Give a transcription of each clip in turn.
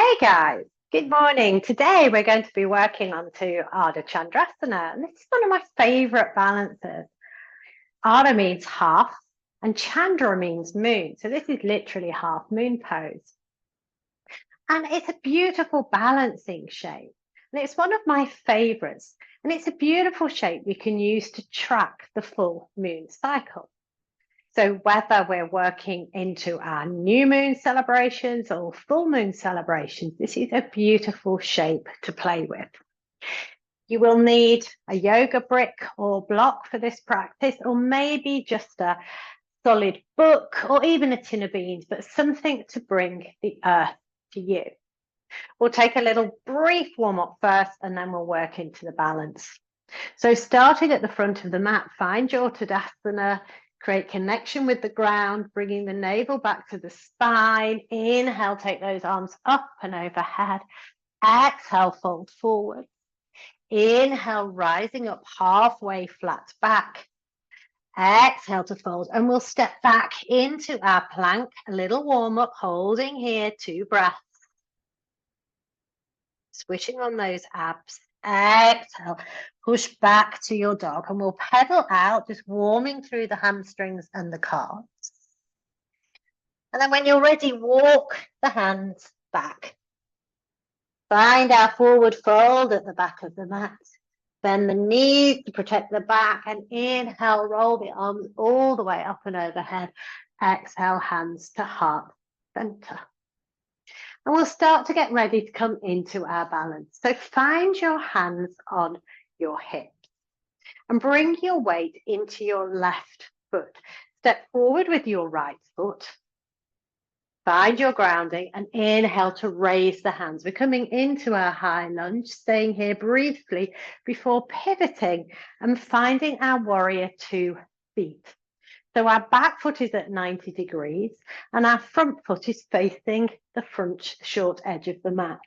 Hey guys, good morning. Today we're going to be working on to ardha chandrasana, and this is one of my favorite balances. Ardha means half and chandra means moon. So this is literally half moon pose. And it's a beautiful balancing shape. And it's one of my favorites. And it's a beautiful shape you can use to track the full moon cycle. So whether we're working into our new moon celebrations or full moon celebrations, this is a beautiful shape to play with. You will need a yoga brick or block for this practice, or maybe just a solid book or even a tin of beans, but something to bring the earth to you. We'll take a little brief warm up first, and then we'll work into the balance. So starting at the front of the mat, find your Tadasana. Create connection with the ground, bringing the navel back to the spine. Inhale, take those arms up and overhead. Exhale, fold forward. Inhale, rising up halfway flat back. Exhale to fold, and we'll step back into our plank. A little warm up, holding here, 2 breaths. Switching on those abs. Exhale, push back to your dog, and we'll pedal out, just warming through the hamstrings and the calves. And then when you're ready, walk the hands back. Find our forward fold at the back of the mat. Bend the knees to protect the back, and inhale, roll the arms all the way up and overhead. Exhale, hands to heart center. And we'll start to get ready to come into our balance. So find your hands on your hips and bring your weight into your left foot. Step forward with your right foot. Find your grounding and inhale to raise the hands. We're coming into our high lunge, staying here briefly before pivoting and finding our warrior 2 feet. So our back foot is at 90 degrees and our front foot is facing the front short edge of the mat.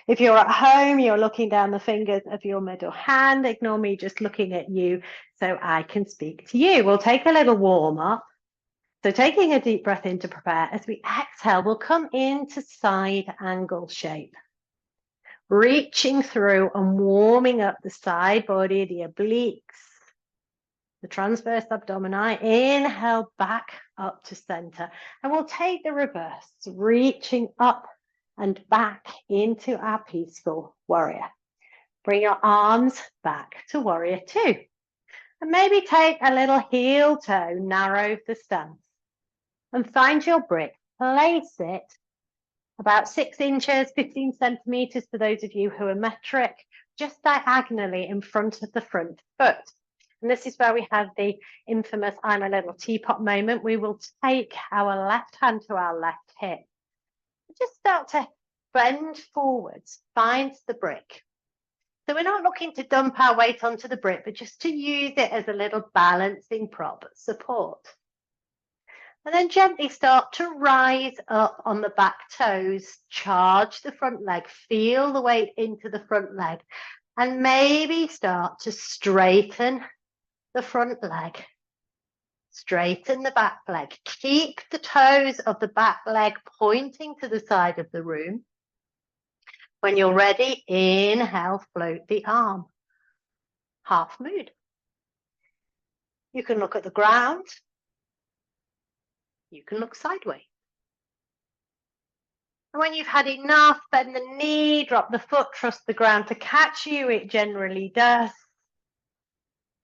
If you're at home, you're looking down the fingers of your middle hand. Ignore me just looking at you so I can speak to you. We'll take a little warm up. So taking a deep breath in to prepare, as we exhale, we'll come into side angle shape. Reaching through and warming up the side body, the obliques, the transverse abdomini. Inhale back up to center, and we'll take the reverse, reaching up and back into our peaceful warrior. Bring your arms back to warrior 2, and maybe take a little heel toe, narrow the stance, and find your brick. Place it about 6 inches, 15 centimeters for those of you who are metric, just diagonally in front of the front foot. And this is where we have the infamous I'm a little teapot moment. We will take our left hand to our left hip. Just start to bend forwards, find the brick. So we're not looking to dump our weight onto the brick, but just to use it as a little balancing prop support. And then gently start to rise up on the back toes, charge the front leg, feel the weight into the front leg, and maybe start to straighten the front leg, straighten the back leg. Keep the toes of the back leg pointing to the side of the room. When you're ready, inhale, float the arm, half moon. You can look at the ground. You can look sideways. And when you've had enough, bend the knee, drop the foot, trust the ground to catch you. It generally does.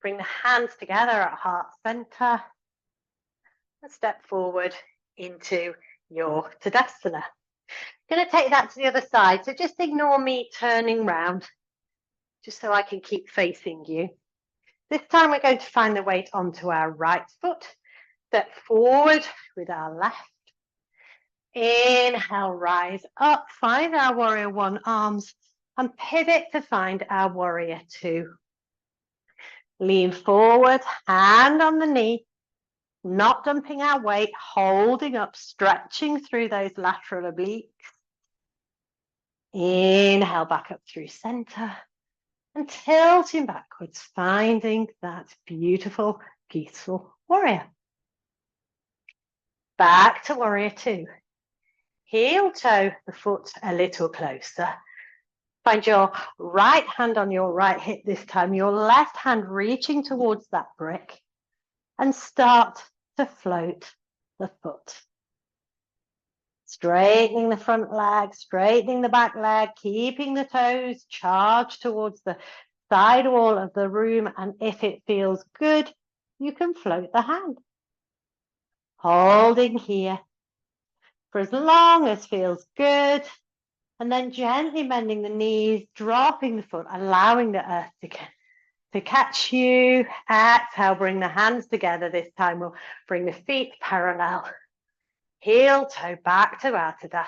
Bring the hands together at heart center and step forward into your Tadasana. I'm going to take that to the other side. So just ignore me turning round, just so I can keep facing you. This time we're going to find the weight onto our right foot. Step forward with our left. Inhale, rise up, find our warrior 1 arms and pivot to find our warrior 2. Lean forward, hand on the knee, not dumping our weight, holding up, stretching through those lateral obliques. Inhale back up through center and tilting backwards, finding that beautiful, peaceful warrior. Back to warrior 2. Heel toe the foot a little closer. Find your right hand on your right hip this time, your left hand reaching towards that brick, and start to float the foot. Straightening the front leg, straightening the back leg, keeping the toes charged towards the side wall of the room, and if it feels good, you can float the hand. Holding here for as long as feels good, and then gently bending the knees, dropping the foot, allowing the earth to catch you. Exhale, bring the hands together. This time we'll bring the feet parallel. Heel toe back to Ardha.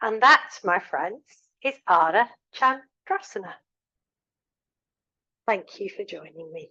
And that, my friends, is Ardha Chandrasana. Thank you for joining me.